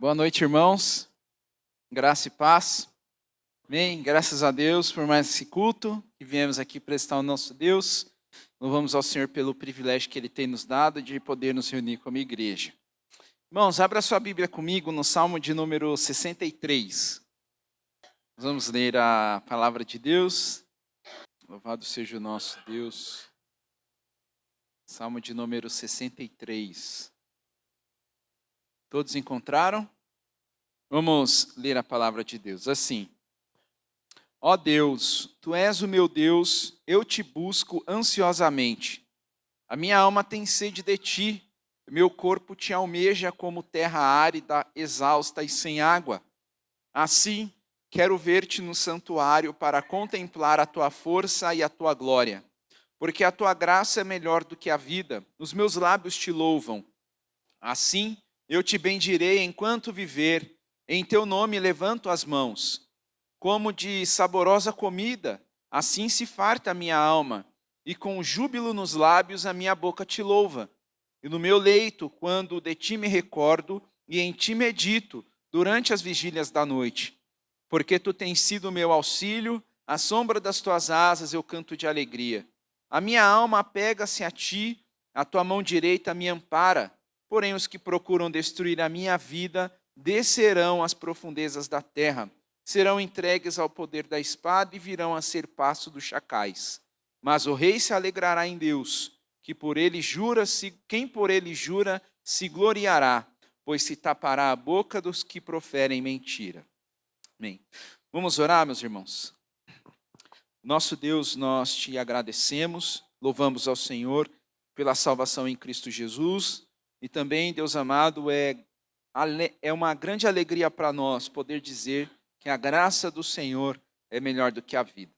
Boa noite, irmãos. Graça e paz. Amém. Graças a Deus por mais esse culto que viemos aqui prestar ao nosso Deus. Louvamos ao Senhor pelo privilégio que Ele tem nos dado de poder nos reunir como igreja. Irmãos, abra sua Bíblia comigo no Salmo de número 63. Nós vamos ler a palavra de Deus. Louvado seja o nosso Deus. Salmo de número 63. Todos encontraram? Vamos ler a palavra de Deus assim. Ó Deus, Tu és o meu Deus, eu te busco ansiosamente. A minha alma tem sede de Ti, meu corpo te almeja como terra árida, exausta e sem água. Assim, quero ver-te no santuário para contemplar a Tua força e a Tua glória. Porque a Tua graça é melhor do que a vida, os meus lábios te louvam. Assim, eu te bendirei enquanto viver, em Teu nome levanto as mãos. Como de saborosa comida, assim se farta a minha alma, e com júbilo nos lábios a minha boca te louva. E no meu leito, quando de ti me recordo, e em ti medito, durante as vigílias da noite. Porque tu tens sido o meu auxílio, à sombra das tuas asas eu canto de alegria. A minha alma apega-se a ti, a tua mão direita me ampara. Porém os que procuram destruir a minha vida descerão às profundezas da terra. Serão entregues ao poder da espada e virão a ser pasto dos chacais. Mas o rei se alegrará em Deus, quem por ele jura se gloriará, pois se tapará a boca dos que proferem mentira. Amém. Vamos orar, meus irmãos. Nosso Deus, nós te agradecemos, louvamos ao Senhor pela salvação em Cristo Jesus, e também, Deus amado, é uma grande alegria para nós poder dizer que a graça do Senhor é melhor do que a vida.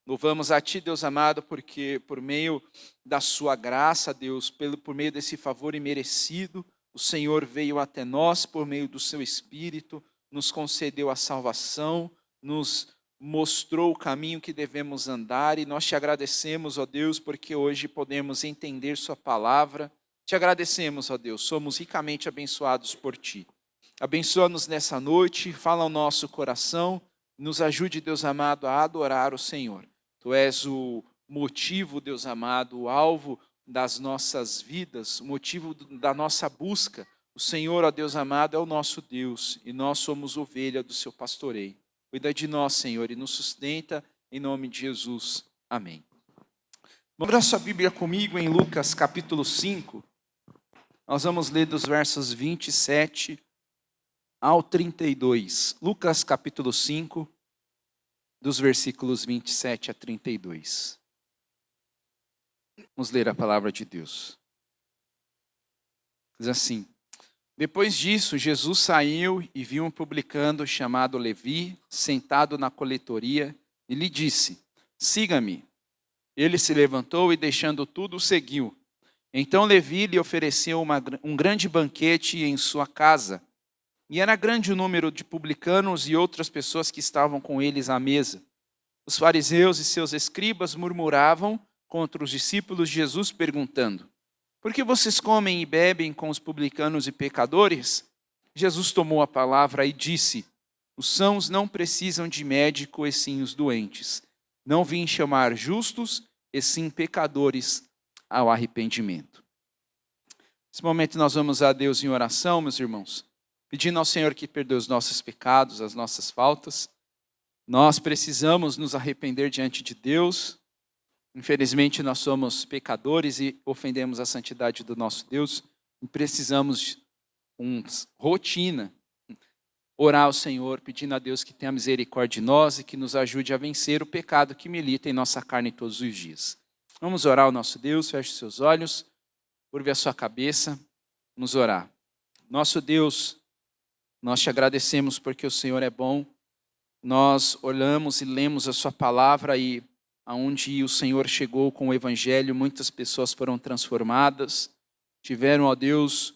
Louvamos a Ti, Deus amado, porque por meio da Sua graça, Deus, por meio desse favor imerecido, o Senhor veio até nós por meio do Seu Espírito, nos concedeu a salvação, nos mostrou o caminho que devemos andar, e nós te agradecemos, ó Deus, porque hoje podemos entender Sua palavra. Te agradecemos, ó Deus, somos ricamente abençoados por Ti. Abençoa-nos nessa noite, fala ao nosso coração, nos ajude, Deus amado, a adorar o Senhor. Tu és o motivo, Deus amado, o alvo das nossas vidas, o motivo da nossa busca. O Senhor, ó Deus amado, é o nosso Deus e nós somos ovelha do seu pastoreio. Cuida de nós, Senhor, e nos sustenta em nome de Jesus. Amém. Abra sua Bíblia comigo em Lucas capítulo 5. Nós vamos ler dos versos 27 ao 32. Lucas capítulo 5, dos versículos 27 a 32. Vamos ler a palavra de Deus. Diz assim: Depois disso, Jesus saiu e viu um publicano chamado Levi, sentado na coletoria, e lhe disse: Siga-me. Ele se levantou e, deixando tudo, o seguiu. Então Levi lhe ofereceu um grande banquete em sua casa. E era grande o número de publicanos e outras pessoas que estavam com eles à mesa. Os fariseus e seus escribas murmuravam contra os discípulos de Jesus, perguntando: Por que vocês comem e bebem com os publicanos e pecadores? Jesus tomou a palavra e disse: Os sãos não precisam de médico, e sim os doentes. Não vim chamar justos, e sim pecadores ao arrependimento. Nesse momento nós vamos a Deus em oração, meus irmãos, pedindo ao Senhor que perdoe os nossos pecados, as nossas faltas. Nós precisamos nos arrepender diante de Deus. Infelizmente nós somos pecadores e ofendemos a santidade do nosso Deus. E precisamos, com rotina, orar ao Senhor, pedindo a Deus que tenha misericórdia de nós e que nos ajude a vencer o pecado que milita em nossa carne todos os dias. Vamos orar ao nosso Deus, feche seus olhos, curve a sua cabeça, vamos orar. Nosso Deus, nós te agradecemos porque o Senhor é bom. Nós olhamos e lemos a sua palavra e aonde o Senhor chegou com o evangelho, muitas pessoas foram transformadas, tiveram, ó Deus,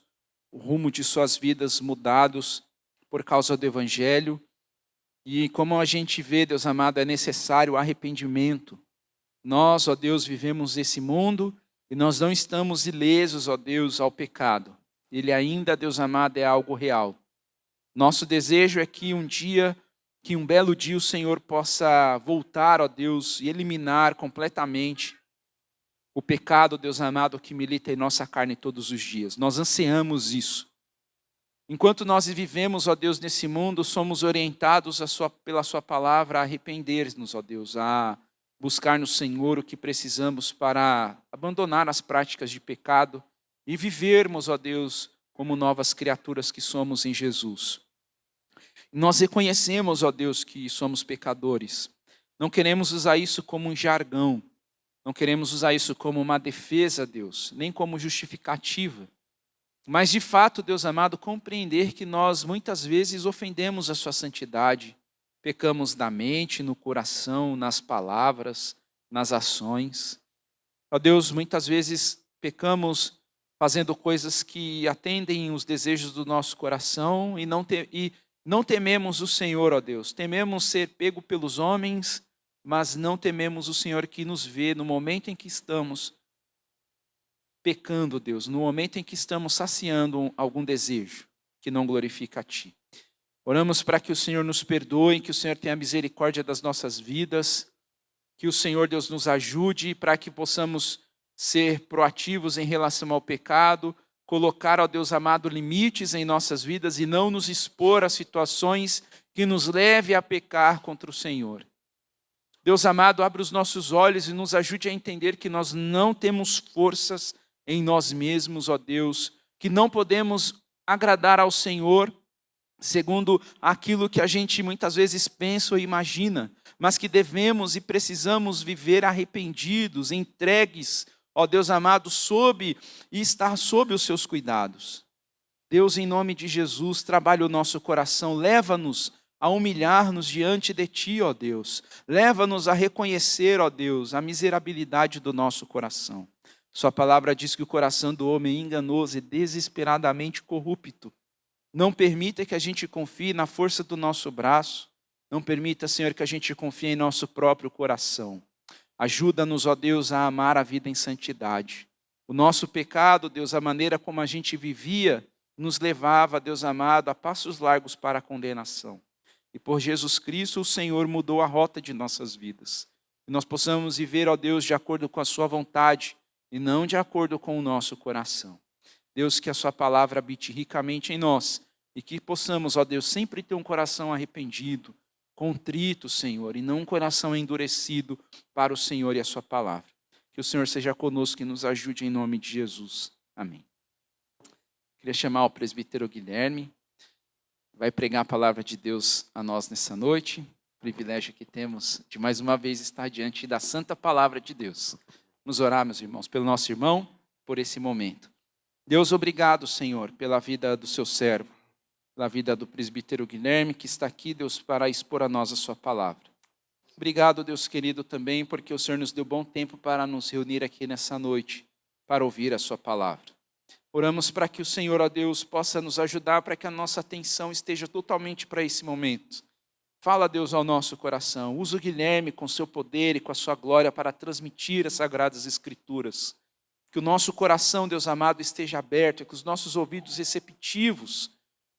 o rumo de suas vidas mudados por causa do evangelho. E como a gente vê, Deus amado, é necessário o arrependimento. Nós, ó Deus, vivemos nesse mundo e nós não estamos ilesos, ó Deus, ao pecado. Ele ainda, Deus amado, é algo real. Nosso desejo é que que um belo dia o Senhor possa voltar, ó Deus, e eliminar completamente o pecado, Deus amado, que milita em nossa carne todos os dias. Nós ansiamos isso. Enquanto nós vivemos, ó Deus, nesse mundo, somos orientados pela sua palavra a arrepender-nos, ó Deus, a buscar no Senhor o que precisamos para abandonar as práticas de pecado e vivermos, ó Deus, como novas criaturas que somos em Jesus. Nós reconhecemos, ó Deus, que somos pecadores. Não queremos usar isso como um jargão. Não queremos usar isso como uma defesa, Deus, nem como justificativa. Mas, de fato, Deus amado, compreender que nós muitas vezes ofendemos a sua santidade. Pecamos na mente, no coração, nas palavras, nas ações. Ó Deus, muitas vezes pecamos fazendo coisas que atendem os desejos do nosso coração e não tememos o Senhor, ó Deus. Tememos ser pego pelos homens, mas não tememos o Senhor que nos vê no momento em que estamos pecando, Deus, no momento em que estamos saciando algum desejo que não glorifica a Ti. Oramos para que o Senhor nos perdoe, que o Senhor tenha misericórdia das nossas vidas, que o Senhor, Deus, nos ajude para que possamos ser proativos em relação ao pecado, colocar, ó Deus amado, limites em nossas vidas e não nos expor a situações que nos leve a pecar contra o Senhor. Deus amado, abre os nossos olhos e nos ajude a entender que nós não temos forças em nós mesmos, ó Deus, que não podemos agradar ao Senhor segundo aquilo que a gente muitas vezes pensa ou imagina, mas que devemos e precisamos viver arrependidos, entregues, ó Deus amado, e estar sob os seus cuidados. Deus, em nome de Jesus, trabalha o nosso coração, leva-nos a humilhar-nos diante de Ti, ó Deus. Leva-nos a reconhecer, ó Deus, a miserabilidade do nosso coração. Sua palavra diz que o coração do homem é enganoso e desesperadamente corrupto. Não permita que a gente confie na força do nosso braço. Não permita, Senhor, que a gente confie em nosso próprio coração. Ajuda-nos, ó Deus, a amar a vida em santidade. O nosso pecado, Deus, a maneira como a gente vivia, nos levava, Deus amado, a passos largos para a condenação. E por Jesus Cristo, o Senhor mudou a rota de nossas vidas. Que nós possamos viver, ó Deus, de acordo com a sua vontade e não de acordo com o nosso coração. Deus, que a sua palavra habite ricamente em nós e que possamos, ó Deus, sempre ter um coração arrependido, contrito, Senhor, e não um coração endurecido para o Senhor e a sua palavra. Que o Senhor seja conosco e nos ajude em nome de Jesus. Amém. Queria chamar o presbítero Guilherme, vai pregar a palavra de Deus a nós nessa noite. O privilégio que temos de mais uma vez estar diante da santa palavra de Deus. Vamos orar, meus irmãos, pelo nosso irmão, por esse momento. Deus, obrigado, Senhor, pela vida do seu servo, pela vida do presbítero Guilherme, que está aqui, Deus, para expor a nós a sua palavra. Obrigado, Deus querido, também, porque o Senhor nos deu bom tempo para nos reunir aqui nessa noite, para ouvir a sua palavra. Oramos para que o Senhor, ó Deus, possa nos ajudar para que a nossa atenção esteja totalmente para esse momento. Fala, Deus, ao nosso coração. Usa o Guilherme com seu poder e com a sua glória para transmitir as Sagradas Escrituras. Que o nosso coração, Deus amado, esteja aberto, que os nossos ouvidos receptivos,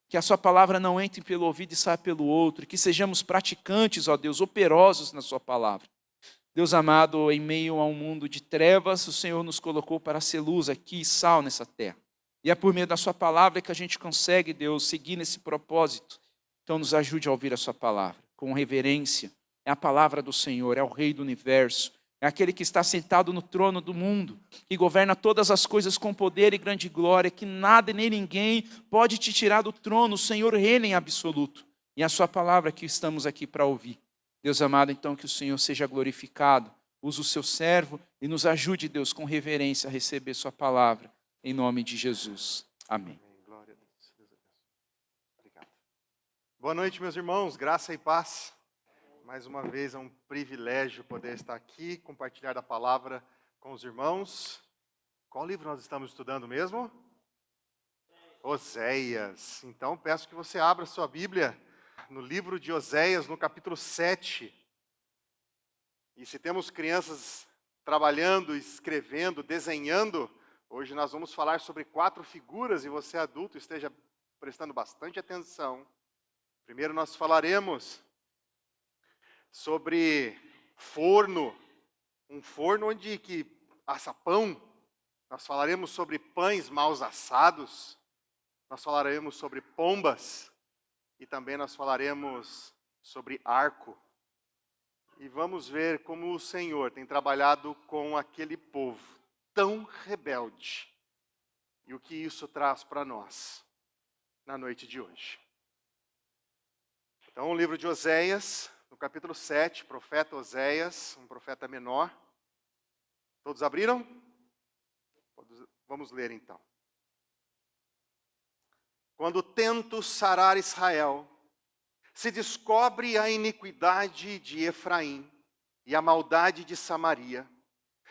que a sua palavra não entre pelo ouvido e saia pelo outro, que sejamos praticantes, ó Deus, operosos na sua palavra. Deus amado, em meio a um mundo de trevas, o Senhor nos colocou para ser luz aqui e sal nessa terra. E é por meio da sua palavra que a gente consegue, Deus, seguir nesse propósito. Então nos ajude a ouvir a sua palavra com reverência. É a palavra do Senhor, é o Rei do Universo. É aquele que está sentado no trono do mundo, que governa todas as coisas com poder e grande glória, que nada nem ninguém pode te tirar do trono. O Senhor reina em absoluto. E é a sua palavra que estamos aqui para ouvir. Deus amado, então, que o Senhor seja glorificado. Use o seu servo e nos ajude, Deus, com reverência a receber sua palavra. Em nome de Jesus. Amém. Glória a Deus. Obrigado. Boa noite, meus irmãos. Graça e paz. Mais uma vez é um privilégio poder estar aqui, compartilhar da palavra com os irmãos. Qual livro nós estamos estudando mesmo? Oséias. Então peço que você abra sua Bíblia no livro de Oséias, no capítulo 7. E se temos crianças trabalhando, escrevendo, desenhando, hoje nós vamos falar sobre 4 figuras e você adulto esteja prestando bastante atenção, Primeiro nós falaremos sobre forno, um forno onde que assa pão. Nós falaremos sobre pães mal assados. Nós falaremos sobre pombas. E também nós falaremos sobre arco. E vamos ver como o Senhor tem trabalhado com aquele povo tão rebelde. E o que isso traz para nós na noite de hoje. Então, o livro de Oséias, no capítulo 7, profeta Oséias, um profeta menor. Todos abriram? Vamos ler então. Quando tento sarar Israel, se descobre a iniquidade de Efraim e a maldade de Samaria,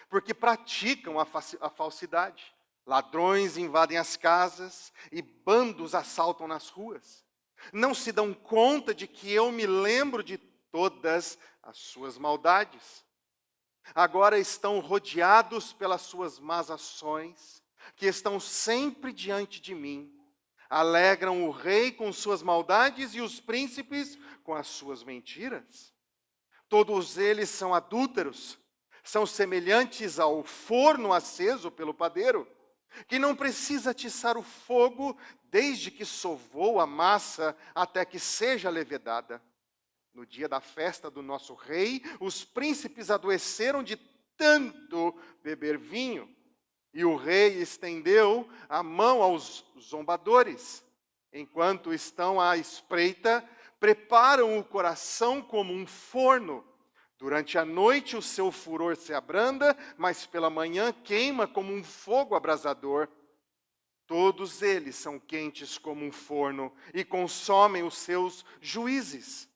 porque praticam a falsidade. Ladrões invadem as casas e bandos assaltam nas ruas. Não se dão conta de que eu me lembro de todas as suas maldades. Agora estão rodeados pelas suas más ações, que estão sempre diante de mim. Alegram o rei com suas maldades e os príncipes com as suas mentiras. Todos eles são adúlteros, são semelhantes ao forno aceso pelo padeiro, que não precisa atiçar o fogo desde que sovou a massa até que seja levedada. No dia da festa do nosso rei, os príncipes adoeceram de tanto beber vinho. E o rei estendeu a mão aos zombadores. Enquanto estão à espreita, preparam o coração como um forno. Durante a noite o seu furor se abranda, mas pela manhã queima como um fogo abrasador. Todos eles são quentes como um forno e consomem os seus juízes.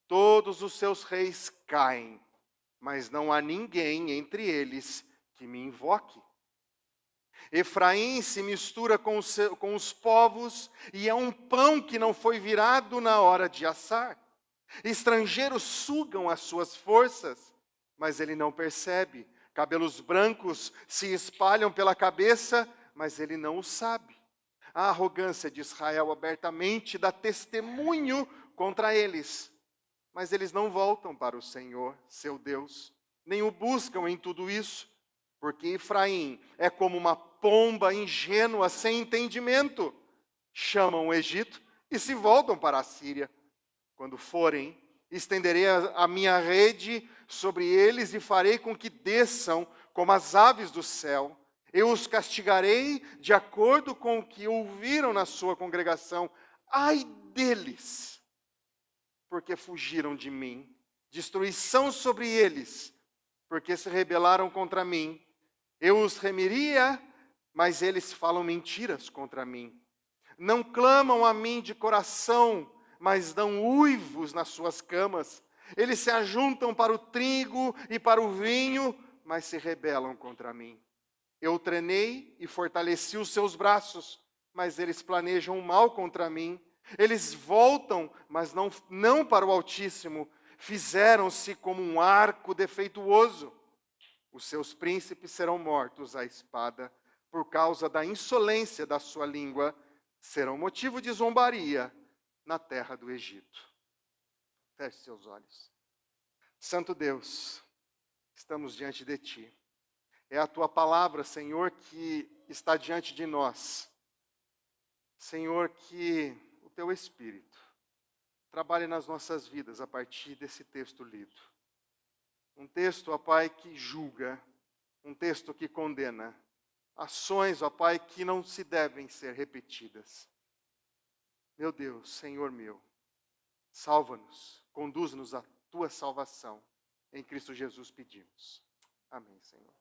Todos os seus reis caem, mas não há ninguém entre eles que me invoque. Efraim se mistura com os povos e é um pão que não foi virado na hora de assar. Estrangeiros sugam as suas forças, mas ele não percebe. Cabelos brancos se espalham pela cabeça, mas ele não o sabe. A arrogância de Israel abertamente dá testemunho contra eles, mas eles não voltam para o Senhor, seu Deus, nem o buscam em tudo isso, porque Efraim é como uma pomba ingênua sem entendimento. Chamam o Egito e se voltam para a Síria. Quando forem, estenderei a minha rede sobre eles e farei com que desçam como as aves do céu. Eu os castigarei de acordo com o que ouviram na sua congregação. Ai deles, porque fugiram de mim. Destruição sobre eles, porque se rebelaram contra mim. Eu os remiria, mas eles falam mentiras contra mim. Não clamam a mim de coração, mas dão uivos nas suas camas. Eles se ajuntam para o trigo e para o vinho, mas se rebelam contra mim. Eu treinei e fortaleci os seus braços, mas eles planejam o mal contra mim. Eles voltam, mas não para o Altíssimo. Fizeram-se como um arco defeituoso. Os seus príncipes serão mortos à espada, por causa da insolência da sua língua, serão motivo de zombaria na terra do Egito. Feche seus olhos. Santo Deus, estamos diante de Ti. É a Tua palavra, Senhor, que está diante de nós. Senhor, que o Teu Espírito trabalhe nas nossas vidas a partir desse texto lido. Um texto, ó Pai, que julga, um texto que condena. Ações, ó Pai, que não se devem ser repetidas. Meu Deus, Senhor meu, salva-nos, conduz-nos à Tua salvação. Em Cristo Jesus pedimos. Amém, Senhor.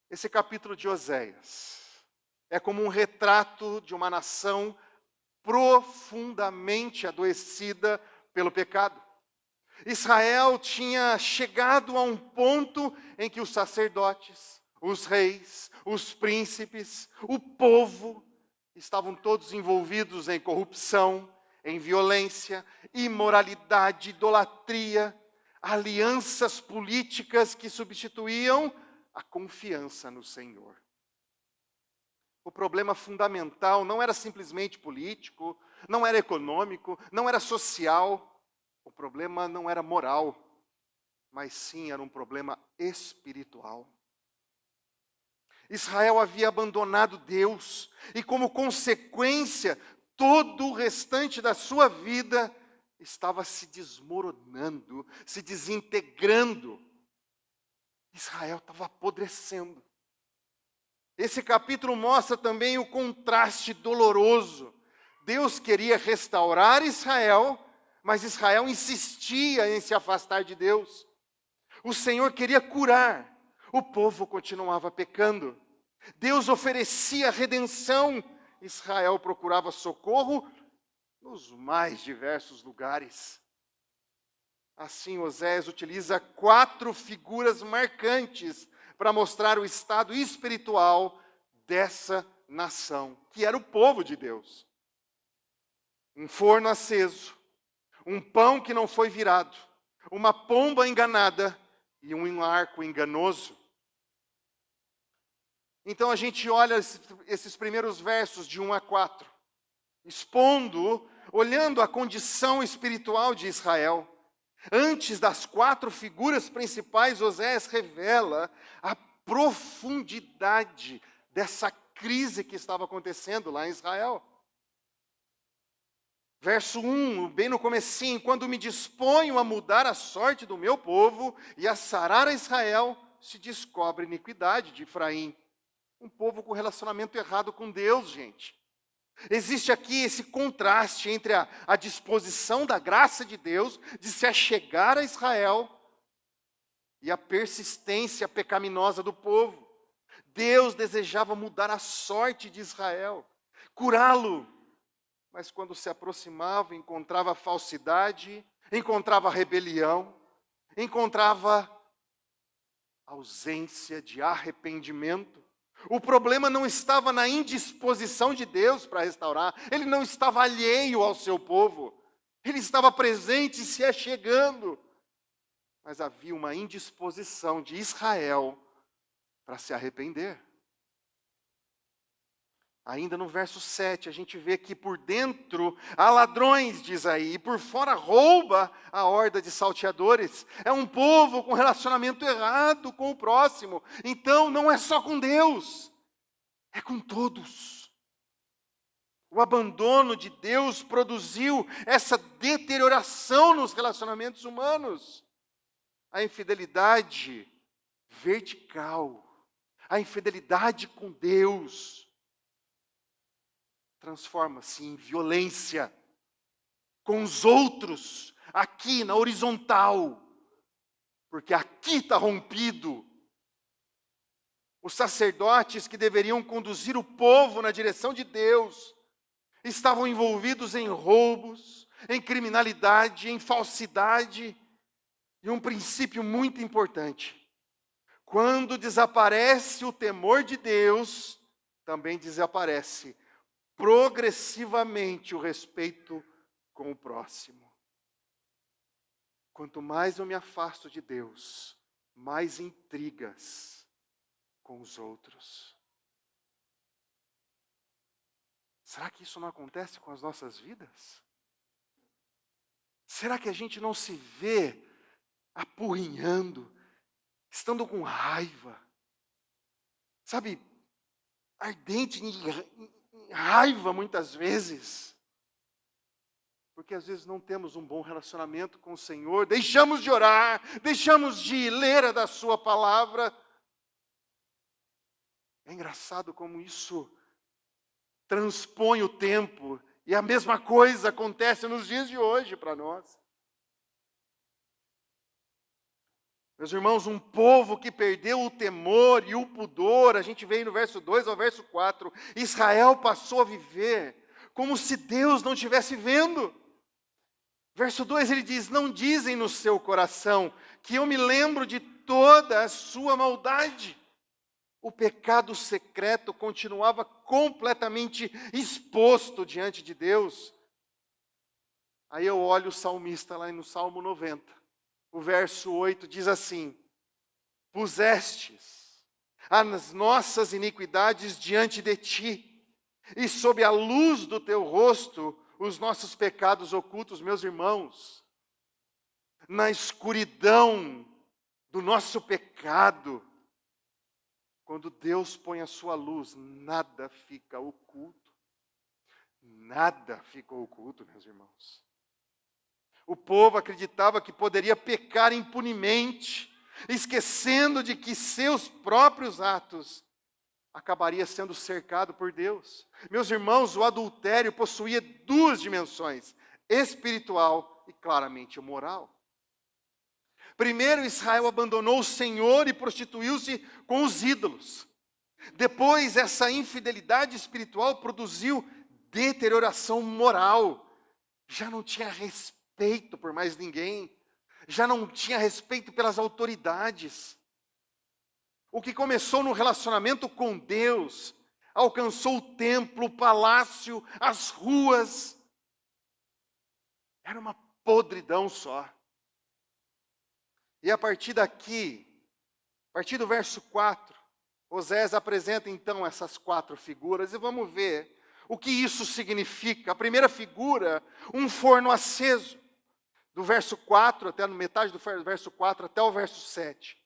Esse capítulo de Oséias é como um retrato de uma nação profundamente adoecida pelo pecado. Israel tinha chegado a um ponto em que os sacerdotes, os reis, os príncipes, o povo, estavam todos envolvidos em corrupção, em violência, imoralidade, idolatria, alianças políticas que substituíam a confiança no Senhor. O problema fundamental não era simplesmente político, não era econômico, não era social. O problema não era moral, mas sim era um problema espiritual. Israel havia abandonado Deus e, como consequência, todo o restante da sua vida estava se desmoronando, se desintegrando. Israel estava apodrecendo. Esse capítulo mostra também o contraste doloroso. Deus queria restaurar Israel, mas Israel insistia em se afastar de Deus. O Senhor queria curar, o povo continuava pecando. Deus oferecia redenção, Israel procurava socorro nos mais diversos lugares. Assim, Osés utiliza 4 figuras marcantes para mostrar o estado espiritual dessa nação, que era o povo de Deus. Um forno aceso, um pão que não foi virado, uma pomba enganada e um arco enganoso. Então a gente olha esses primeiros versos de 1 a 4, olhando a condição espiritual de Israel. Antes das 4 figuras principais, Osés revela a profundidade dessa crise que estava acontecendo lá em Israel. Verso 1, bem no comecinho: quando me disponho a mudar a sorte do meu povo e a sarar a Israel, se descobre iniquidade de Efraim. Um povo com relacionamento errado com Deus, gente. Existe aqui esse contraste entre a disposição da graça de Deus de se achegar a Israel e a persistência pecaminosa do povo. Deus desejava mudar a sorte de Israel, curá-lo, mas quando se aproximava, encontrava falsidade, encontrava rebelião, encontrava ausência de arrependimento. O problema não estava na indisposição de Deus para restaurar, ele não estava alheio ao seu povo, ele estava presente e se achegando, mas havia uma indisposição de Israel para se arrepender. Ainda no verso 7, a gente vê que por dentro há ladrões, diz aí, e por fora rouba a horda de salteadores. É um povo com relacionamento errado com o próximo. Então não é só com Deus, é com todos. O abandono de Deus produziu essa deterioração nos relacionamentos humanos. A infidelidade vertical, a infidelidade com Deus, transforma-se em violência com os outros, aqui na horizontal, porque aqui está rompido. Os sacerdotes que deveriam conduzir o povo na direção de Deus estavam envolvidos em roubos, em criminalidade, em falsidade, e um princípio muito importante: quando desaparece o temor de Deus, também desaparece progressivamente o respeito com o próximo. Quanto mais eu me afasto de Deus, mais intrigas com os outros. Será que isso não acontece com as nossas vidas? Será que a gente não se vê apurrinhando, estando com raiva? Sabe, ardente em raiva muitas vezes, porque às vezes não temos um bom relacionamento com o Senhor, deixamos de orar, deixamos de ler da sua palavra. É engraçado como isso transpõe o tempo, e a mesma coisa acontece nos dias de hoje para nós. Meus irmãos, um povo que perdeu o temor e o pudor, a gente vê no verso 2 ao verso 4, Israel passou a viver como se Deus não estivesse vendo. Verso 2 ele diz: não dizem no seu coração que eu me lembro de toda a sua maldade. O pecado secreto continuava completamente exposto diante de Deus. Aí eu olho o salmista lá no Salmo 90. O verso 8 diz assim: pusestes as nossas iniquidades diante de ti, e sob a luz do teu rosto, os nossos pecados ocultos, meus irmãos. Na escuridão do nosso pecado, quando Deus põe a sua luz, nada fica oculto. Nada ficou oculto, meus irmãos. O povo acreditava que poderia pecar impunemente, esquecendo de que seus próprios atos acabaria sendo cercado por Deus. Meus irmãos, o adultério possuía duas dimensões, espiritual e claramente moral. Primeiro, Israel abandonou o Senhor e prostituiu-se com os ídolos. Depois, essa infidelidade espiritual produziu deterioração moral. Já não tinha respeito por mais ninguém. Já não tinha respeito pelas autoridades. O que começou no relacionamento com Deus, alcançou o templo, o palácio, as ruas. Era uma podridão só. E a partir daqui, a partir do verso 4, Osés apresenta então essas quatro figuras e vamos ver o que isso significa. A primeira figura, um forno aceso, do verso 4 até metade do verso 4 até o verso 7.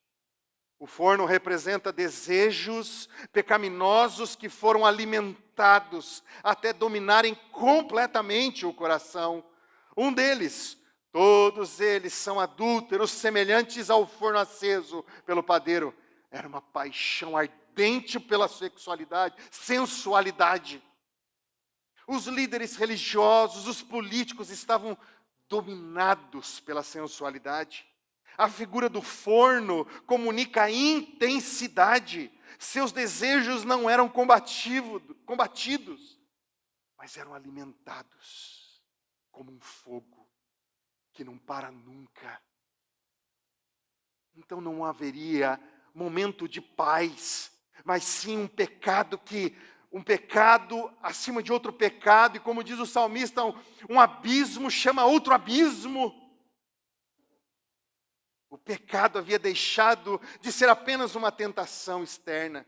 O forno representa desejos pecaminosos que foram alimentados até dominarem completamente o coração. Um deles, todos eles são adúlteros, semelhantes ao forno aceso pelo padeiro. Era uma paixão ardente pela sexualidade, sensualidade. Os líderes religiosos, os políticos estavam dominados pela sensualidade. A figura do forno comunica a intensidade. Seus desejos não eram combatidos, mas eram alimentados como um fogo que não para nunca. Então não haveria momento de paz, mas sim um pecado acima de outro pecado, e como diz o salmista, um abismo chama outro abismo. O pecado havia deixado de ser apenas uma tentação externa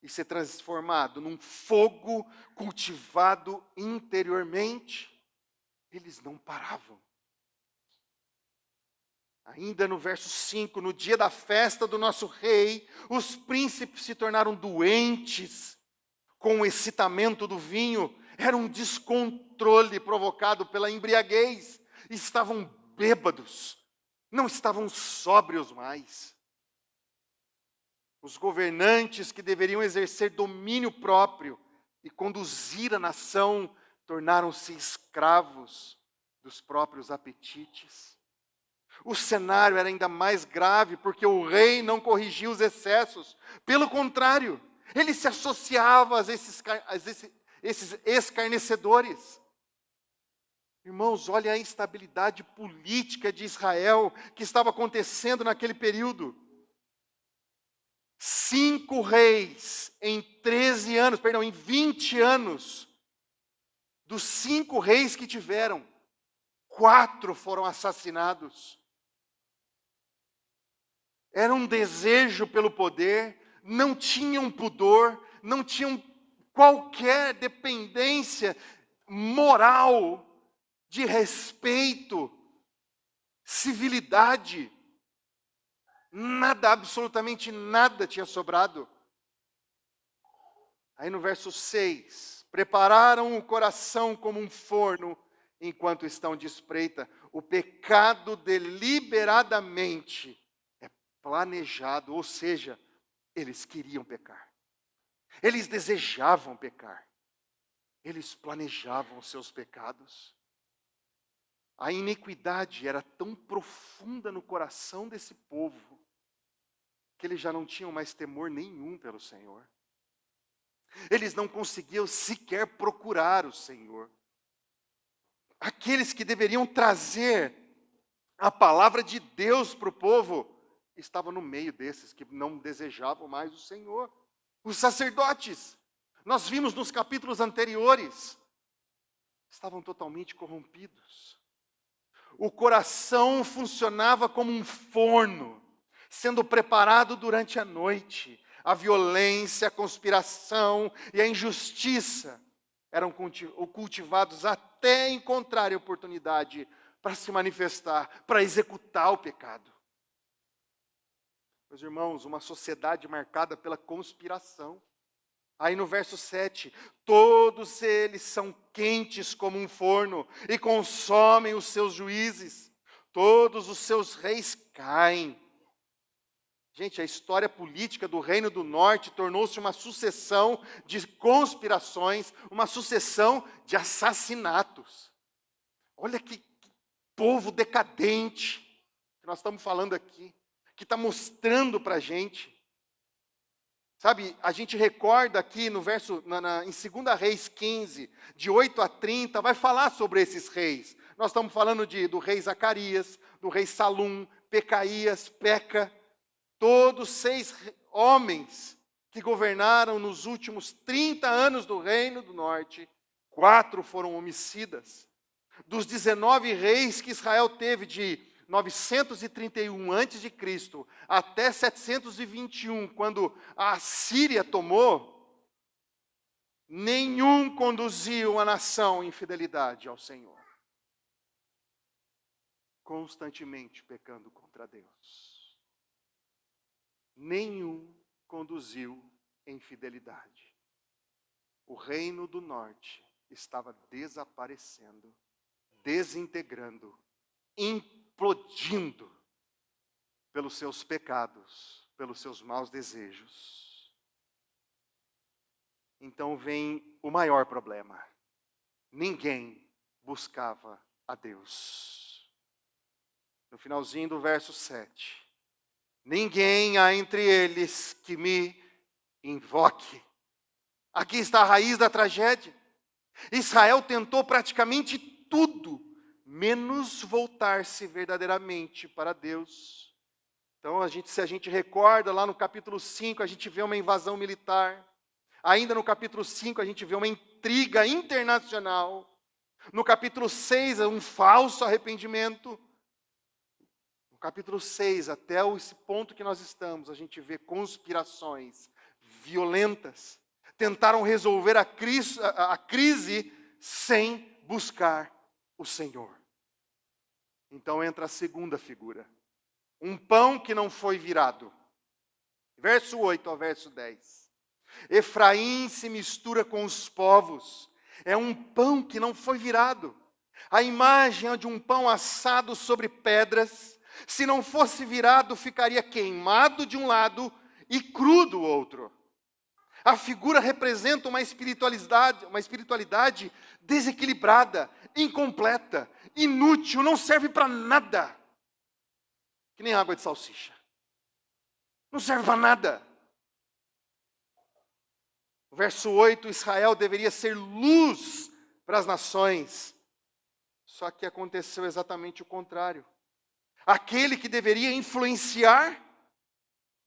e ser transformado num fogo cultivado interiormente. Eles não paravam. Ainda no verso 5, no dia da festa do nosso rei, os príncipes se tornaram doentes com o excitamento do vinho. Era um descontrole provocado pela embriaguez. Estavam bêbados, não estavam sóbrios mais. Os governantes que deveriam exercer domínio próprio e conduzir a nação tornaram-se escravos dos próprios apetites. O cenário era ainda mais grave porque o rei não corrigia os excessos. Pelo contrário, ele se associava a esses escarnecedores. Irmãos, olha a instabilidade política de Israel que estava acontecendo naquele período. 5 reis em 20 anos, dos 5 reis que tiveram, 4 foram assassinados. Era um desejo pelo poder, não tinham pudor, não tinham qualquer dependência moral, de respeito, civilidade. Nada, absolutamente nada tinha sobrado. Aí no verso 6, prepararam o coração como um forno enquanto estão de espreita. O pecado deliberadamente é planejado, ou seja, eles queriam pecar. Eles desejavam pecar. Eles planejavam os seus pecados. A iniquidade era tão profunda no coração desse povo que eles já não tinham mais temor nenhum pelo Senhor. Eles não conseguiam sequer procurar o Senhor. Aqueles que deveriam trazer a palavra de Deus para o povo estavam no meio desses que não desejavam mais o Senhor. Os sacerdotes, nós vimos nos capítulos anteriores, estavam totalmente corrompidos. O coração funcionava como um forno, sendo preparado durante a noite. a violência, a conspiração e a injustiça eram cultivados até encontrarem oportunidade para se manifestar, para executar o pecado. Meus irmãos, uma sociedade marcada pela conspiração. Aí no verso 7, todos eles são quentes como um forno e consomem os seus juízes. Todos os seus reis caem. Gente, a história política do Reino do Norte tornou-se uma sucessão de conspirações, uma sucessão de assassinatos. Olha que povo decadente que nós estamos falando aqui, que está mostrando para a gente. Sabe, a gente recorda aqui no verso, em 2 Reis 15, de 8 a 30, vai falar sobre esses reis. Nós estamos falando do rei Zacarias, do rei Salum, Pecaías, Peca, todos 6 homens que governaram nos últimos 30 anos do Reino do Norte, 4 foram homicidas. Dos 19 reis que Israel teve de 931 a.C. até 721, quando a Síria tomou, nenhum conduziu a nação em fidelidade ao Senhor. Constantemente pecando contra Deus. Nenhum conduziu em fidelidade. O Reino do Norte estava desaparecendo, desintegrando, implodindo pelos seus pecados, pelos seus maus desejos. Então vem o maior problema. Ninguém buscava a Deus. No finalzinho do verso 7. Ninguém há entre eles que me invoque. Aqui está a raiz da tragédia. Israel tentou praticamente tudo, menos voltar-se verdadeiramente para Deus. Então, se a gente recorda, lá no capítulo 5, a gente vê uma invasão militar. Ainda no capítulo 5, a gente vê uma intriga internacional. No capítulo 6, um falso arrependimento. No capítulo 6, até esse ponto que nós estamos, a gente vê conspirações violentas. Tentaram resolver a crise sem buscar o Senhor. Então entra a segunda figura. Um pão que não foi virado. Verso 8 ao verso 10. Efraim se mistura com os povos. É um pão que não foi virado. A imagem é de um pão assado sobre pedras. Se não fosse virado, ficaria queimado de um lado e cru do outro. A figura representa uma espiritualidade desequilibrada, incompleta, inútil, não serve para nada. Que nem água de salsicha. Não serve para nada. Verso 8, Israel deveria ser luz para as nações. Só que aconteceu exatamente o contrário. Aquele que deveria influenciar,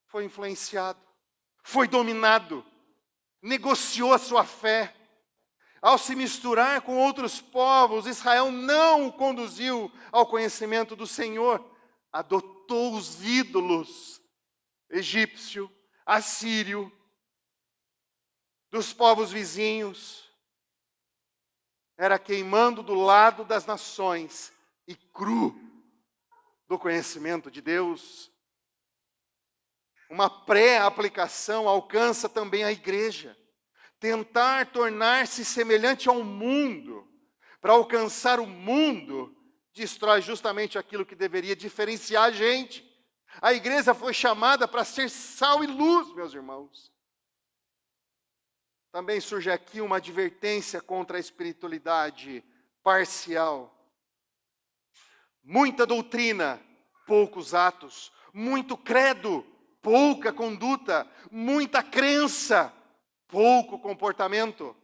foi influenciado, foi dominado, negociou a sua fé. Ao se misturar com outros povos, Israel não o conduziu ao conhecimento do Senhor. Adotou os ídolos egípcio, assírio, dos povos vizinhos. Era queimando do lado das nações e cru do conhecimento de Deus. Uma pré-aplicação alcança também a igreja. Tentar tornar-se semelhante ao mundo, para alcançar o mundo, destrói justamente aquilo que deveria diferenciar a gente. A igreja foi chamada para ser sal e luz, meus irmãos. Também surge aqui uma advertência contra a espiritualidade parcial. Muita doutrina, poucos atos. Muito credo, pouca conduta. Muita crença, pouco comportamento.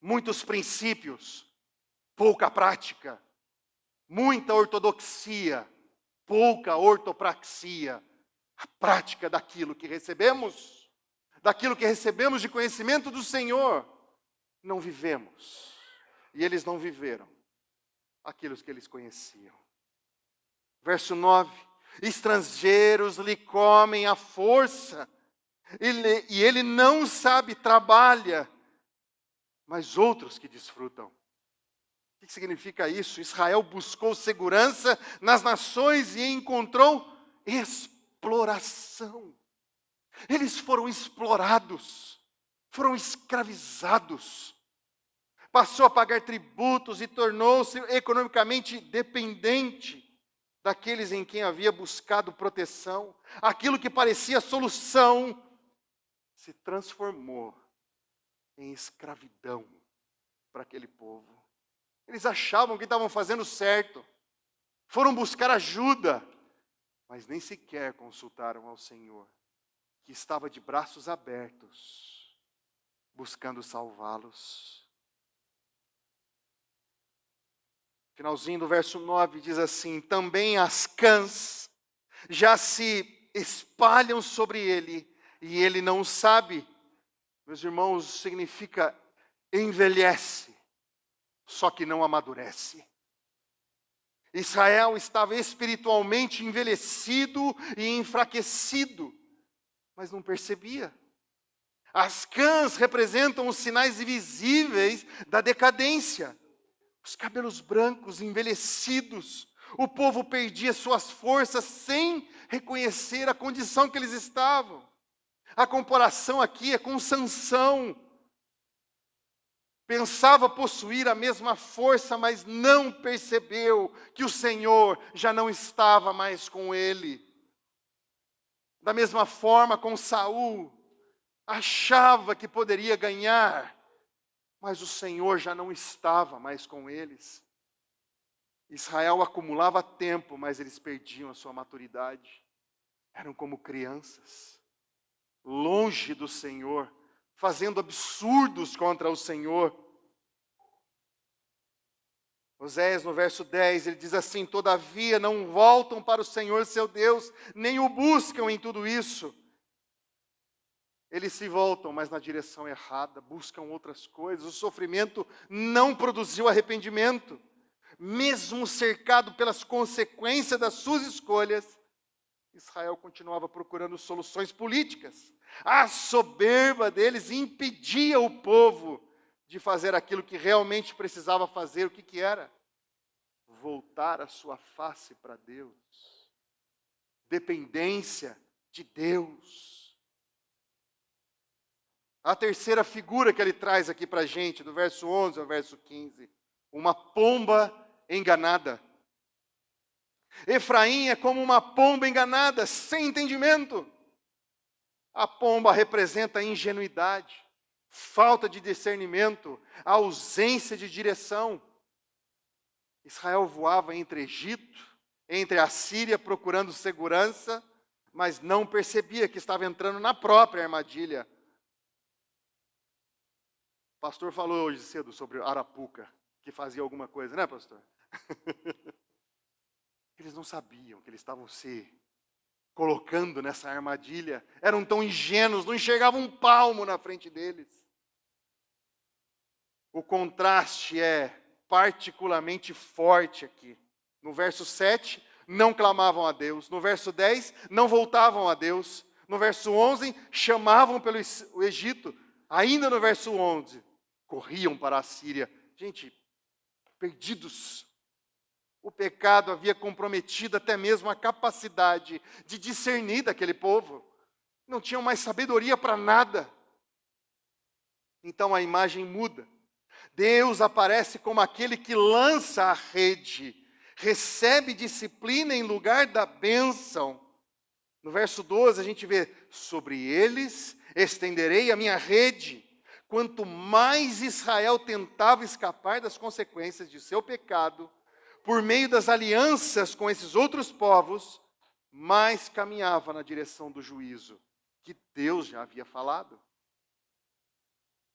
Muitos princípios, pouca prática. Muita ortodoxia, pouca ortopraxia. A prática daquilo que recebemos, de conhecimento do Senhor, não vivemos. E eles não viveram aquilo que eles conheciam. Verso 9. Estrangeiros lhe comem à força, E ele não sabe, trabalha, mas outros que desfrutam. O que significa isso? Israel buscou segurança nas nações e encontrou exploração. Eles foram explorados, foram escravizados. Passou a pagar tributos e tornou-se economicamente dependente daqueles em quem havia buscado proteção. Aquilo que parecia solução se transformou em escravidão para aquele povo. Eles achavam que estavam fazendo certo, foram buscar ajuda, mas nem sequer consultaram ao Senhor, que estava de braços abertos, buscando salvá-los. Finalzinho do verso 9 diz assim: também as cãs já se espalham sobre ele, e ele não sabe. Meus irmãos, significa envelhece, só que não amadurece. Israel estava espiritualmente envelhecido e enfraquecido, mas não percebia. As cãs representam os sinais invisíveis da decadência. Os cabelos brancos, envelhecidos. O povo perdia suas forças sem reconhecer a condição que eles estavam. A comparação aqui é com Sansão. Pensava possuir a mesma força, mas não percebeu que o Senhor já não estava mais com ele. Da mesma forma com Saul, achava que poderia ganhar, mas o Senhor já não estava mais com eles. Israel acumulava tempo, mas eles perdiam a sua maturidade. Eram como crianças, longe do Senhor, fazendo absurdos contra o Senhor. Oséias, no verso 10, ele diz assim: todavia não voltam para o Senhor seu Deus, nem o buscam em tudo isso. Eles se voltam, mas na direção errada, buscam outras coisas. O sofrimento não produziu arrependimento. Mesmo cercado pelas consequências das suas escolhas, Israel continuava procurando soluções políticas. A soberba deles impedia o povo de fazer aquilo que realmente precisava fazer. O que era? Voltar a sua face para Deus. Dependência de Deus. A terceira figura que ele traz aqui para a gente, do verso 11 ao verso 15. Uma pomba enganada. Efraim é como uma pomba enganada, sem entendimento. A pomba representa a ingenuidade, falta de discernimento, a ausência de direção. Israel voava entre Egito, entre a Síria, procurando segurança, mas não percebia que estava entrando na própria armadilha. O pastor falou hoje cedo sobre Arapuca, que fazia alguma coisa, né, pastor? Eles não sabiam que eles estavam se colocando nessa armadilha. Eram tão ingênuos, não enxergavam um palmo na frente deles. O contraste é particularmente forte aqui. No verso 7, não clamavam a Deus. No verso 10, não voltavam a Deus. No verso 11, chamavam pelo Egito. Ainda no verso 11, corriam para a Síria. Gente, perdidos. O pecado havia comprometido até mesmo a capacidade de discernir daquele povo. Não tinham mais sabedoria para nada. Então a imagem muda. Deus aparece como aquele que lança a rede, recebe disciplina em lugar da bênção. No verso 12 a gente vê: sobre eles estenderei a minha rede. Quanto mais Israel tentava escapar das consequências de seu pecado, por meio das alianças com esses outros povos, mais caminhava na direção do juízo, que Deus já havia falado.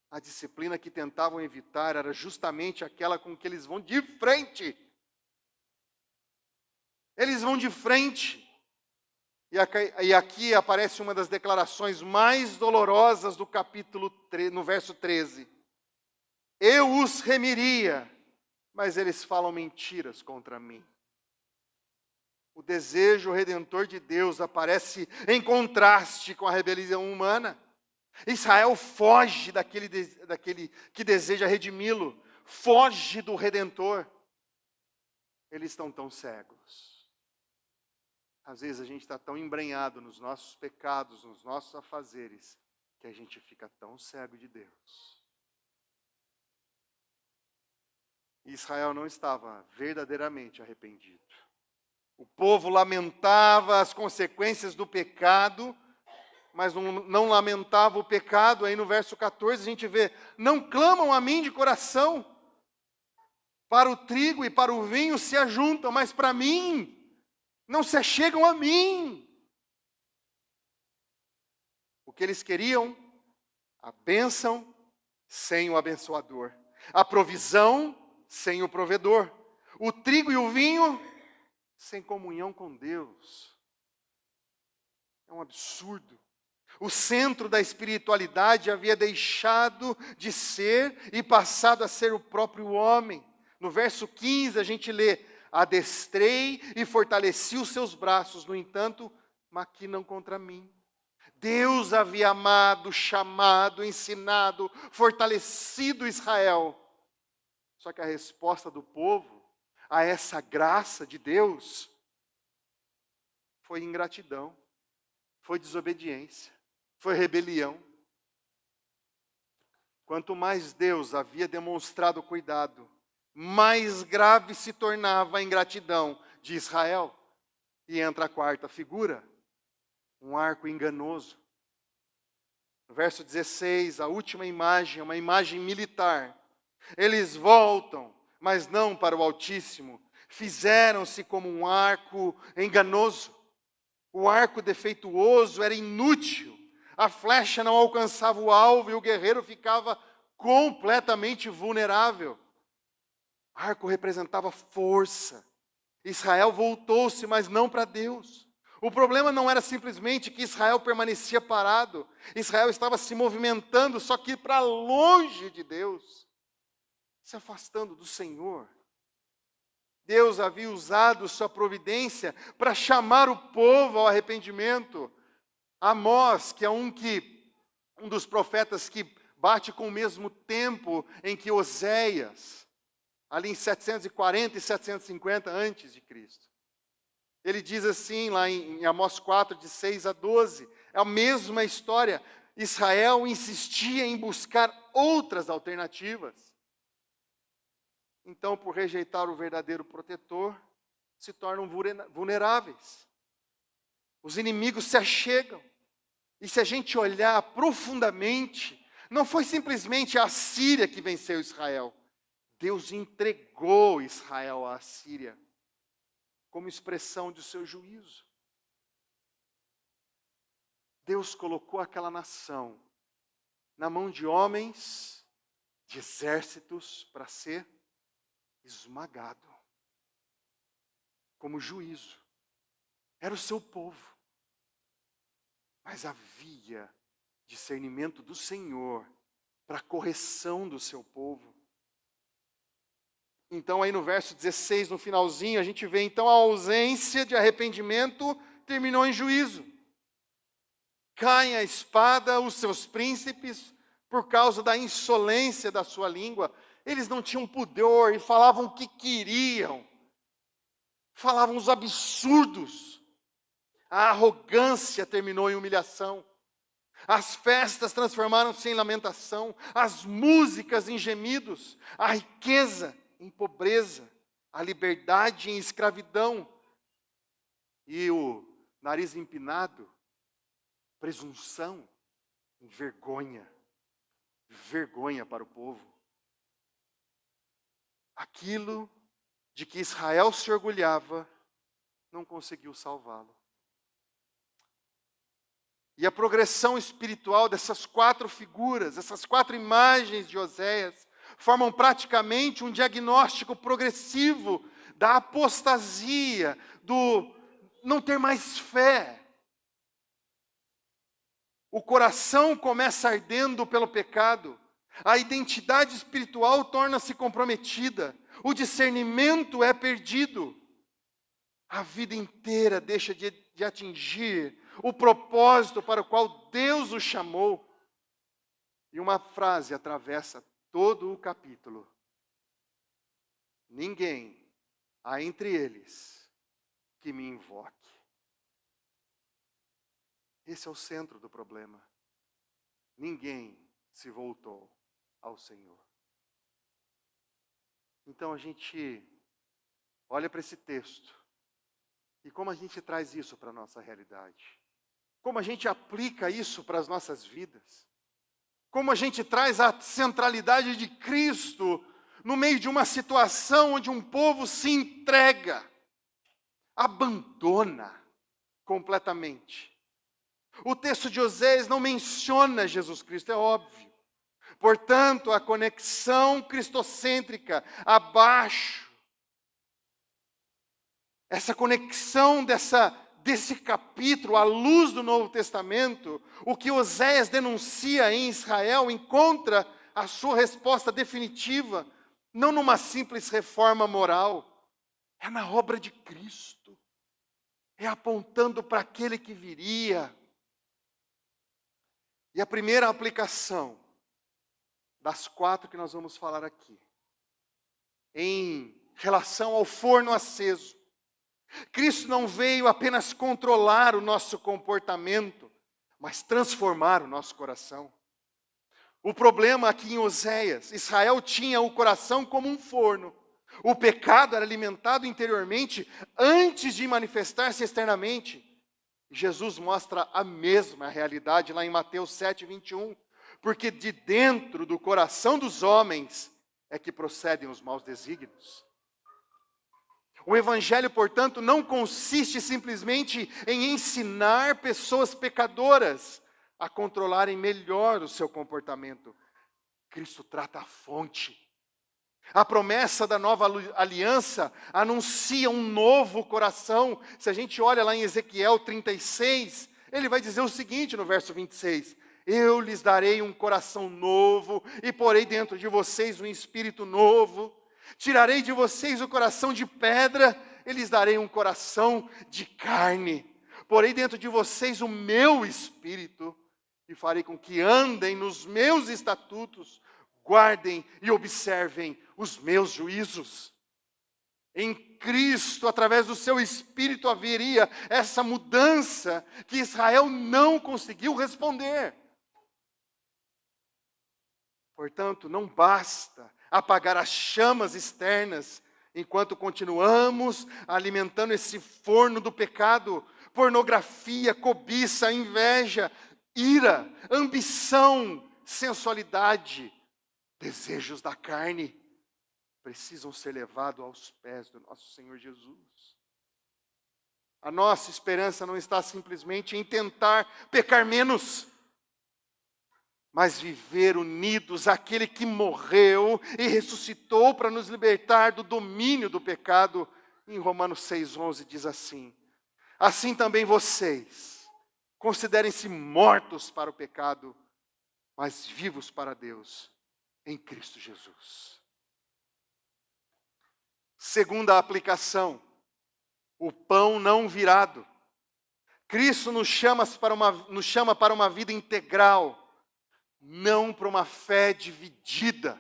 A disciplina que tentavam evitar era justamente aquela com que eles vão de frente. Eles vão de frente. E aqui aparece uma das declarações mais dolorosas do capítulo 3, no verso 13. Eu os remiria, mas eles falam mentiras contra mim. O desejo redentor de Deus aparece em contraste com a rebelião humana. Israel foge daquele que deseja redimi-lo, foge do Redentor. Eles estão tão cegos. Às vezes a gente está tão embrenhado nos nossos pecados, nos nossos afazeres, que a gente fica tão cego de Deus. Israel não estava verdadeiramente arrependido. O povo lamentava as consequências do pecado, mas não lamentava o pecado. Aí no verso 14 a gente vê: não clamam a mim de coração, para o trigo e para o vinho se ajuntam, mas para mim não se achegam a mim. O que eles queriam? A bênção sem o abençoador, a provisão sem o provedor, o trigo e o vinho sem comunhão com Deus. É um absurdo. O centro da espiritualidade havia deixado de ser e passado a ser o próprio homem. No verso 15 a gente lê: adestrei e fortaleci os seus braços, no entanto, maquinam contra mim. Deus havia amado, chamado, ensinado, fortalecido Israel. Só que a resposta do povo a essa graça de Deus foi ingratidão, foi desobediência, foi rebelião. Quanto mais Deus havia demonstrado cuidado, mais grave se tornava a ingratidão de Israel. E entra a quarta figura, um arco enganoso. No verso 16, a última imagem, uma imagem militar. Eles voltam, mas não para o Altíssimo. Fizeram-se como um arco enganoso. O arco defeituoso era inútil. A flecha não alcançava o alvo e o guerreiro ficava completamente vulnerável. O arco representava força. Israel voltou-se, mas não para Deus. O problema não era simplesmente que Israel permanecia parado. Israel estava se movimentando, só que para longe de Deus, se afastando do Senhor. Deus havia usado sua providência para chamar o povo ao arrependimento. Amós, que é um dos profetas que bate com o mesmo tempo em que Oséias, ali em 740 e 750 antes de Cristo. Ele diz assim, lá em Amós 4, de 6 a 12, é a mesma história. Israel insistia em buscar outras alternativas. Então, por rejeitar o verdadeiro protetor, se tornam vulneráveis. Os inimigos se achegam. E se a gente olhar profundamente, não foi simplesmente a Assíria que venceu Israel. Deus entregou Israel à Assíria como expressão de seu juízo. Deus colocou aquela nação na mão de homens, de exércitos, para ser esmagado, como juízo. Era o seu povo. Mas havia discernimento do Senhor para a correção do seu povo. Então aí no verso 16, no finalzinho, a gente vê então a ausência de arrependimento terminou em juízo. Caem a espada os seus príncipes por causa da insolência da sua língua. Eles não tinham pudor e falavam o que queriam. Falavam os absurdos. A arrogância terminou em humilhação. As festas transformaram-se em lamentação. As músicas em gemidos. A riqueza em pobreza. A liberdade em escravidão. E o nariz empinado, presunção em vergonha. Vergonha para o povo. Aquilo de que Israel se orgulhava, não conseguiu salvá-lo. E a progressão espiritual dessas quatro figuras, essas quatro imagens de Oséias, formam praticamente um diagnóstico progressivo da apostasia, do não ter mais fé. O coração começa ardendo pelo pecado. A identidade espiritual torna-se comprometida. O discernimento é perdido. a vida inteira deixa de atingir o propósito para o qual Deus o chamou. E uma frase atravessa todo o capítulo: ninguém há entre eles que me invoque. Esse é o centro do problema. Ninguém se voltou ao Senhor. Então a gente olha para esse texto e como a gente traz isso para a nossa realidade. Como a gente aplica isso para as nossas vidas. Como a gente traz a centralidade de Cristo no meio de uma situação onde um povo se entrega, abandona completamente. O texto de Oséias não menciona Jesus Cristo, é óbvio. Portanto, a conexão cristocêntrica abaixo, essa conexão desse capítulo, à luz do Novo Testamento, o que Oséias denuncia em Israel encontra a sua resposta definitiva, não numa simples reforma moral, é na obra de Cristo, é apontando para aquele que viria. E a primeira aplicação, das 4 que nós vamos falar aqui, em relação ao forno aceso. Cristo não veio apenas controlar o nosso comportamento, mas transformar o nosso coração. O problema aqui em Oséias, Israel tinha o coração como um forno. O pecado era alimentado interiormente antes de manifestar-se externamente. Jesus mostra a mesma realidade lá em Mateus 7:21. Porque de dentro do coração dos homens é que procedem os maus desígnios. O evangelho, portanto, não consiste simplesmente em ensinar pessoas pecadoras a controlarem melhor o seu comportamento. Cristo trata a fonte. A promessa da nova aliança anuncia um novo coração. Se a gente olha lá em Ezequiel 36, ele vai dizer o seguinte no verso 26: eu lhes darei um coração novo e porei dentro de vocês um espírito novo. Tirarei de vocês o coração de pedra e lhes darei um coração de carne. Porei dentro de vocês o meu espírito e farei com que andem nos meus estatutos, guardem e observem os meus juízos. Em Cristo, através do seu Espírito, haveria essa mudança que Israel não conseguiu responder. Portanto, não basta apagar as chamas externas, enquanto continuamos alimentando esse forno do pecado, pornografia, cobiça, inveja, ira, ambição, sensualidade, desejos da carne, precisam ser levados aos pés do nosso Senhor Jesus. A nossa esperança não está simplesmente em tentar pecar menos, mas viver unidos àquele que morreu e ressuscitou para nos libertar do domínio do pecado. Em Romanos 6,11 diz assim: assim também vocês, considerem-se mortos para o pecado, mas vivos para Deus, em Cristo Jesus. Segunda aplicação, o pão não virado. Cristo nos chama para uma vida integral, não para uma fé dividida.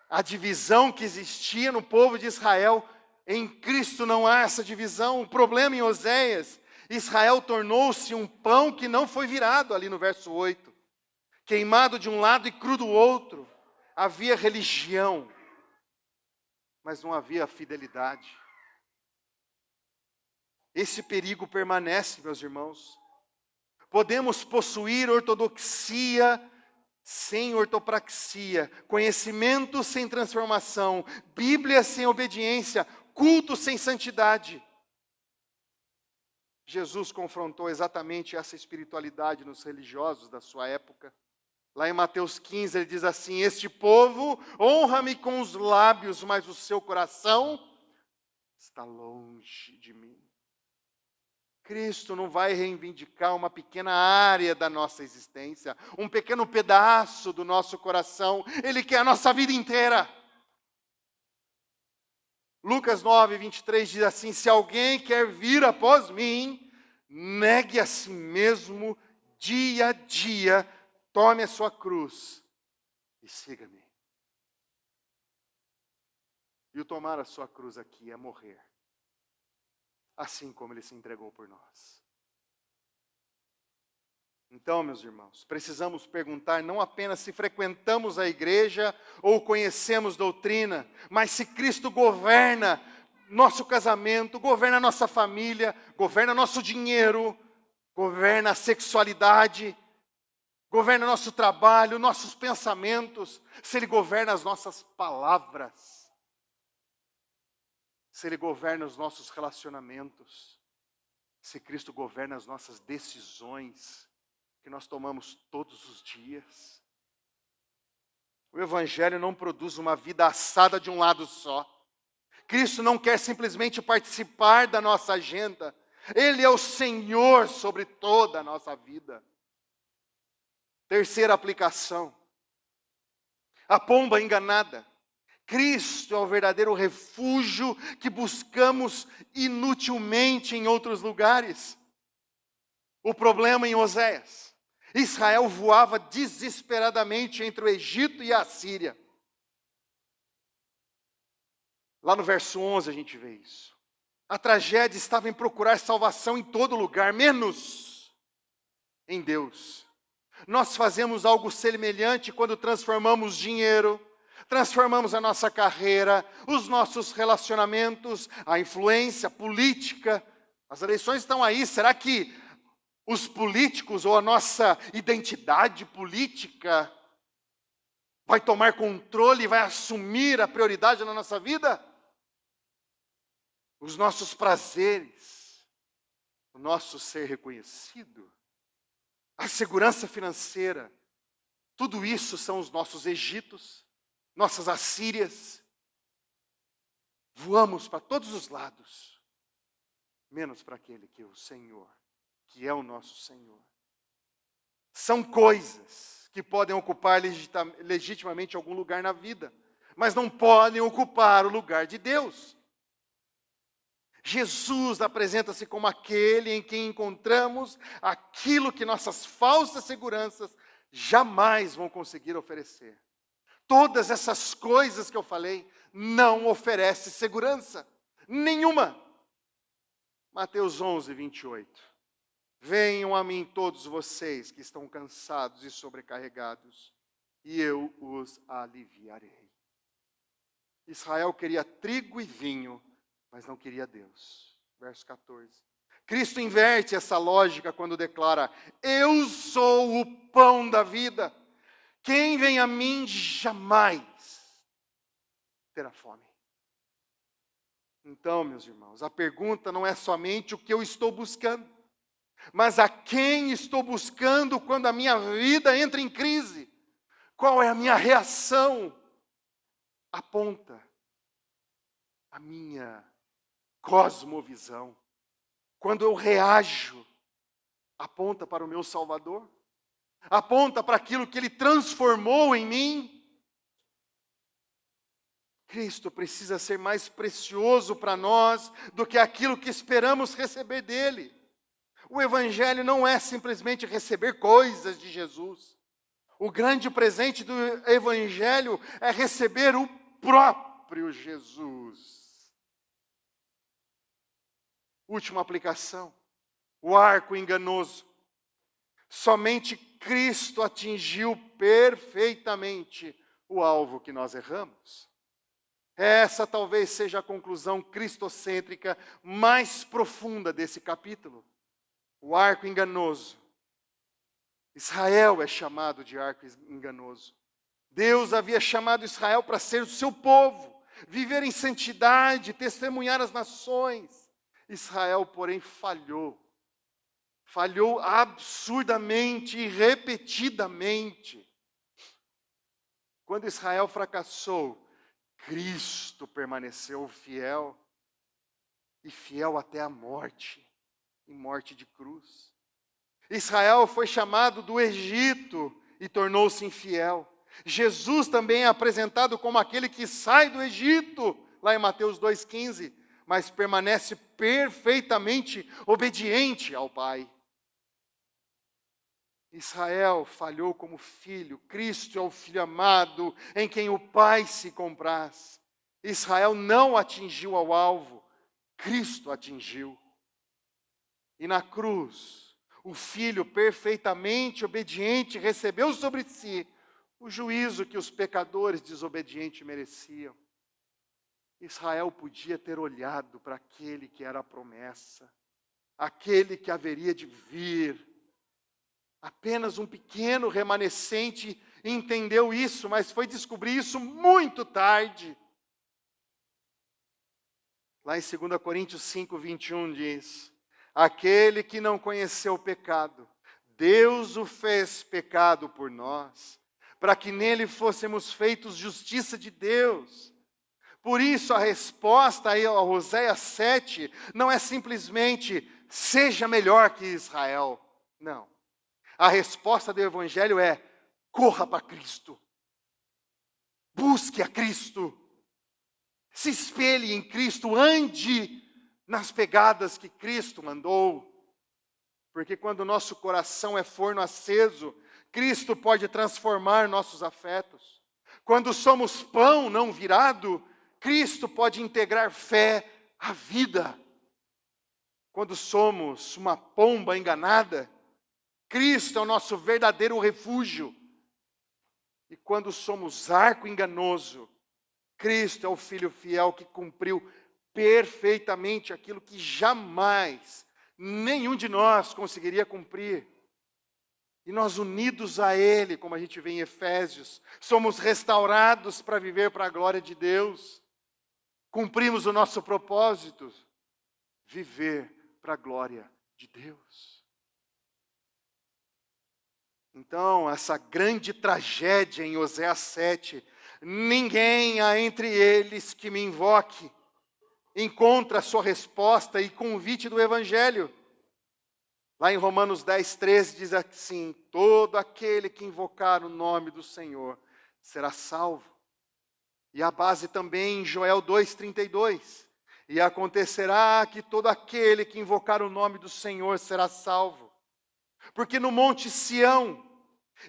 A divisão que existia no povo de Israel, em Cristo não há essa divisão. O problema em Oséias, Israel tornou-se um pão que não foi virado, ali no verso 8. Queimado de um lado e cru do outro. Havia religião, mas não havia fidelidade. Esse perigo permanece, meus irmãos. Podemos possuir ortodoxia sem ortopraxia, conhecimento sem transformação, Bíblia sem obediência, culto sem santidade. Jesus confrontou exatamente essa espiritualidade nos religiosos da sua época. Lá em Mateus 15 ele diz assim: este povo honra-me com os lábios, mas o seu coração está longe de mim. Cristo não vai reivindicar uma pequena área da nossa existência, um pequeno pedaço do nosso coração. Ele quer a nossa vida inteira. Lucas 9, 23 diz assim: se alguém quer vir após mim, negue a si mesmo dia a dia, tome a sua cruz e siga-me. E o tomar a sua cruz aqui é morrer, assim como ele se entregou por nós. Então, meus irmãos, precisamos perguntar não apenas se frequentamos a igreja ou conhecemos doutrina, mas se Cristo governa nosso casamento, governa nossa família, governa nosso dinheiro, governa a sexualidade, governa nosso trabalho, nossos pensamentos, se Ele governa as nossas palavras, se Ele governa os nossos relacionamentos, se Cristo governa as nossas decisões que nós tomamos todos os dias. O Evangelho não produz uma vida assada de um lado só. Cristo não quer simplesmente participar da nossa agenda. Ele é o Senhor sobre toda a nossa vida. Terceira aplicação. A pomba enganada. Cristo é o verdadeiro refúgio que buscamos inutilmente em outros lugares. O problema em Oséias. Israel voava desesperadamente entre o Egito e a Assíria. Lá no verso 11 a gente vê isso. A tragédia estava em procurar salvação em todo lugar, menos em Deus. Nós fazemos algo semelhante quando transformamos dinheiro, transformamos a nossa carreira, os nossos relacionamentos, a influência política. As eleições estão aí, será que os políticos ou a nossa identidade política vai tomar controle e vai assumir a prioridade na nossa vida? Os nossos prazeres, o nosso ser reconhecido, a segurança financeira, tudo isso são os nossos Egitos, nossas Assírias. Voamos para todos os lados, menos para aquele que é o Senhor, que é o nosso Senhor. São coisas que podem ocupar legitimamente algum lugar na vida, mas não podem ocupar o lugar de Deus. Jesus apresenta-se como aquele em quem encontramos aquilo que nossas falsas seguranças jamais vão conseguir oferecer. Todas essas coisas que eu falei não oferecem segurança nenhuma. Mateus 11, 28. Venham a mim todos vocês que estão cansados e sobrecarregados, e eu os aliviarei. Israel queria trigo e vinho, mas não queria Deus. Verso 14. Cristo inverte essa lógica quando declara: eu sou o pão da vida. Quem vem a mim jamais terá fome. Então, meus irmãos, a pergunta não é somente o que eu estou buscando, mas a quem estou buscando quando a minha vida entra em crise. Qual é a minha reação? Aponta a minha cosmovisão. Quando eu reajo, aponta para o meu Salvador? Aponta para aquilo que Ele transformou em mim? Cristo precisa ser mais precioso para nós do que aquilo que esperamos receber dEle. O Evangelho não é simplesmente receber coisas de Jesus. O grande presente do Evangelho é receber o próprio Jesus. Última aplicação. O arco enganoso. Somente Cristo atingiu perfeitamente o alvo que nós erramos. Essa talvez seja a conclusão cristocêntrica mais profunda desse capítulo. O arco enganoso. Israel é chamado de arco enganoso. Deus havia chamado Israel para ser o seu povo, viver em santidade, testemunhar as nações. Israel, porém, falhou. Falhou absurdamente e repetidamente. Quando Israel fracassou, Cristo permaneceu fiel, e fiel até a morte, e morte de cruz. Israel foi chamado do Egito e tornou-se infiel. Jesus também é apresentado como aquele que sai do Egito lá em Mateus 2,15, mas permanece perfeitamente obediente ao Pai. Israel falhou como filho, Cristo é o filho amado, em quem o Pai se compraz. Israel não atingiu ao alvo, Cristo atingiu. E na cruz, o Filho perfeitamente obediente recebeu sobre si o juízo que os pecadores desobedientes mereciam. Israel podia ter olhado para aquele que era a promessa, aquele que haveria de vir. Apenas um pequeno remanescente entendeu isso, mas foi descobrir isso muito tarde. Lá em 2 Coríntios 5:21 diz: aquele que não conheceu o pecado, Deus o fez pecado por nós, para que nele fôssemos feitos justiça de Deus. Por isso a resposta aí a Oséias 7 não é simplesmente seja melhor que Israel. Não. A resposta do Evangelho é corra para Cristo. Busque a Cristo. Se espelhe em Cristo, ande nas pegadas que Cristo mandou. Porque quando o nosso coração é forno aceso, Cristo pode transformar nossos afetos. Quando somos pão não virado, Cristo pode integrar fé à vida. Quando somos uma pomba enganada, Cristo é o nosso verdadeiro refúgio. E quando somos arco enganoso, Cristo é o Filho fiel que cumpriu perfeitamente aquilo que jamais nenhum de nós conseguiria cumprir. E nós unidos a Ele, como a gente vê em Efésios, somos restaurados para viver para a glória de Deus. Cumprimos o nosso propósito, viver para a glória de Deus. Então, essa grande tragédia em Oséias 7, ninguém há entre eles que me invoque, encontra a sua resposta e convite do Evangelho. Lá em Romanos 10:13 diz assim: todo aquele que invocar o nome do Senhor será salvo. E a base também em Joel 2:32. E acontecerá que todo aquele que invocar o nome do Senhor será salvo. Porque no monte Sião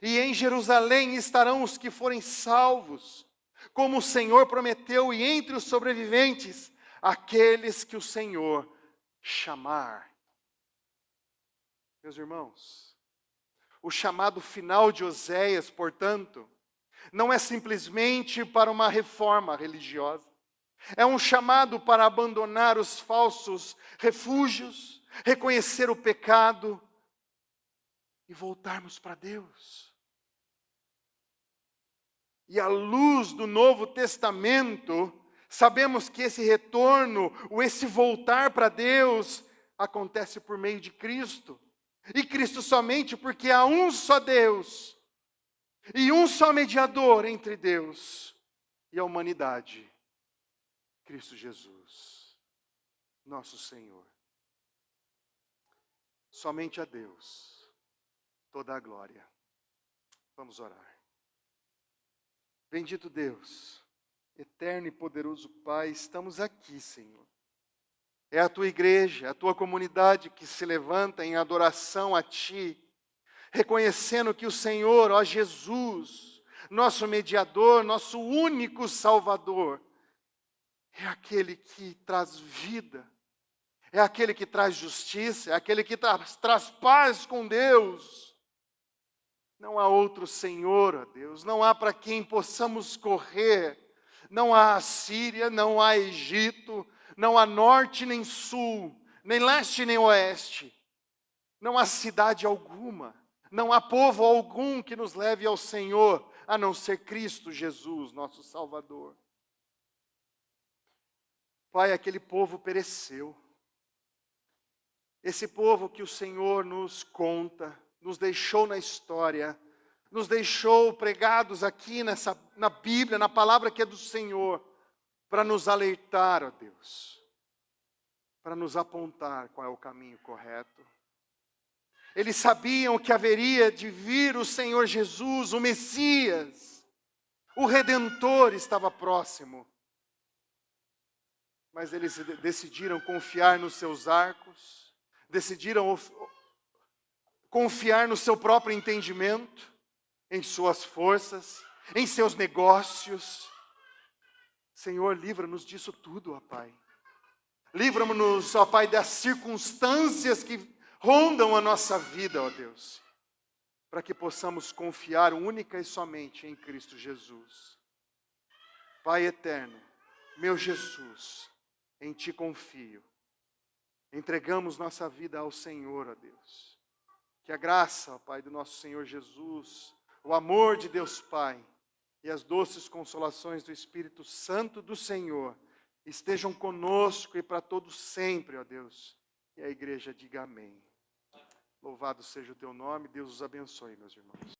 e em Jerusalém estarão os que forem salvos, como o Senhor prometeu, e entre os sobreviventes, aqueles que o Senhor chamar. Meus irmãos, o chamado final de Oséias, portanto, não é simplesmente para uma reforma religiosa. É um chamado para abandonar os falsos refúgios, reconhecer o pecado e voltarmos para Deus. E à luz do Novo Testamento, sabemos que esse retorno, ou esse voltar para Deus, acontece por meio de Cristo. E Cristo somente porque há um só Deus e um só mediador entre Deus e a humanidade, Cristo Jesus, nosso Senhor. Somente a Deus toda a glória. Vamos orar. Bendito Deus, eterno e poderoso Pai, estamos aqui, Senhor. É a Tua igreja, a Tua comunidade que se levanta em adoração a Ti, reconhecendo que o Senhor, ó Jesus, nosso mediador, nosso único Salvador, é aquele que traz vida, é aquele que traz justiça, é aquele que traz paz com Deus. Não há outro Senhor, ó Deus, não há para quem possamos correr, não há Síria, não há Egito, não há norte nem sul, nem leste nem oeste, não há cidade alguma, não há povo algum que nos leve ao Senhor, a não ser Cristo Jesus, nosso Salvador. Pai, aquele povo pereceu, esse povo que o Senhor nos conta, nos deixou na história, nos deixou pregados aqui na Bíblia, na palavra que é do Senhor, para nos alertar, ó Deus, para nos apontar qual é o caminho correto. Eles sabiam que haveria de vir o Senhor Jesus, o Messias, o Redentor estava próximo. mas eles decidiram confiar nos seus arcos, decidiram confiar no seu próprio entendimento, em suas forças, em seus negócios. Senhor, livra-nos disso tudo, ó Pai. Livra-nos, ó Pai, das circunstâncias que rondam a nossa vida, ó Deus, para que possamos confiar única e somente em Cristo Jesus. Pai eterno, meu Jesus, em Ti confio. Entregamos nossa vida ao Senhor, ó Deus. Que a graça, ó Pai, do nosso Senhor Jesus, o amor de Deus Pai e as doces consolações do Espírito Santo do Senhor estejam conosco e para todos sempre, ó Deus. E a igreja diga amém. Louvado seja o Teu nome, Deus os abençoe, meus irmãos.